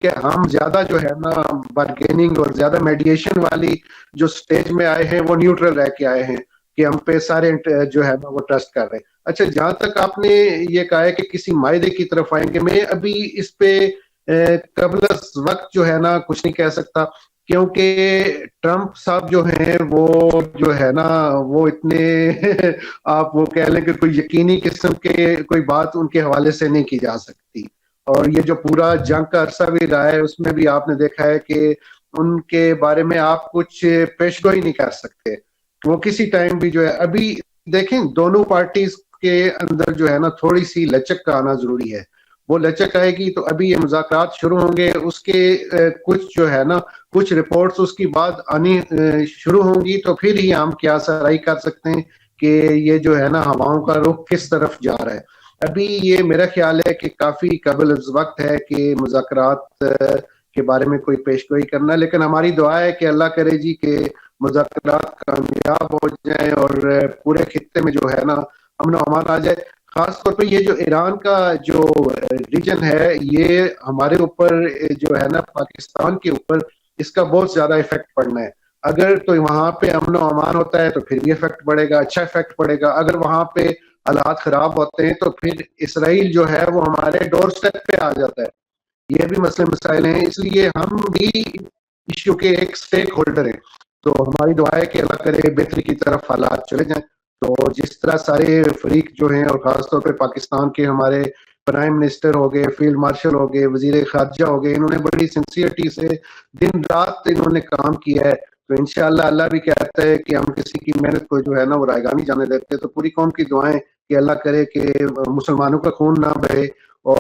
कि हम ज्यादा जो है ना बार्गेनिंग और ज्यादा मेडिएशन वाली जो स्टेज में आए हैं वो न्यूट्रल रह के आए हैं कि हम पे सारे जो है ना वो ट्रस्ट कर रहे हैं। अच्छा, जहां तक आपने ये कहा है कि किसी मायदे की तरफ आएंगे, मैं अभी इस पे कबल वक्त जो है ना कुछ नहीं कह सकता, क्योंकि ट्रम्प साहब जो हैं वो जो है ना वो इतने आप वो कह लें कि कोई यकीनी किस्म के कोई बात उनके हवाले से नहीं की जा सकती। और ये जो पूरा जंग का अरसा भी रहा है उसमें भी आपने देखा है कि उनके बारे में आप कुछ पेशगोई नहीं कर सकते। वो किसी टाइम भी जो है, अभी देखें दोनों पार्टीज के अंदर जो है ना थोड़ी सी लचक का आना जरूरी है। वो लचक आएगी तो अभी ये मुज़ाकरात शुरू होंगे, उसके कुछ जो है ना कुछ रिपोर्ट्स उसकी बाद आनी शुरू होंगी, तो फिर ही हम क्या सराई कर सकते हैं कि ये जो है ना हवाओं का रुख किस तरफ जा रहा है। अभी ये मेरा ख्याल है कि काफी कबल वक्त है कि मुज़ाकरात के बारे में कोई पेशगोई करना, लेकिन हमारी दुआ है कि अल्लाह करे जी के मुज़ाकरात कामयाब हो जाए और पूरे खित्ते में जो है ना अमन अमान आ जाए। खास तौर पे ये जो ईरान का जो रीजन है, ये हमारे ऊपर जो है ना पाकिस्तान के ऊपर इसका बहुत ज्यादा इफेक्ट पड़ना है। अगर तो वहां पे अमन अमान होता है तो फिर भी इफेक्ट पड़ेगा, अच्छा इफेक्ट पड़ेगा। अगर वहां पे हालात खराब होते हैं तो फिर इसराइल जो है वो हमारे डोर स्टेप पे आ जाता है। ये भी मसले मसाइल हैं, इसलिए हम भी इश्यू के एक स्टेक होल्डर हैं। तो हमारी दुआ है कि अल्लाह करे बेहतरी की तरफ हालात चले जाएं। तो जिस तरह सारे फरीक जो हैं और खासतौर पे पाकिस्तान के हमारे प्राइम मिनिस्टर हो गए, फील्ड मार्शल हो गए, वजीर खारजा हो गए, इन्होंने बड़ी सिंसियरिटी से दिन रात इन्होंने काम किया है। तो इंशाअल्लाह अल्लाह भी कहता है कि हम किसी की मेहनत को जो है ना वो रायगा नहीं जाने देते। तो पूरी कौम की दुआएं कि अल्लाह करे कि मुसलमानों का खून ना बहे और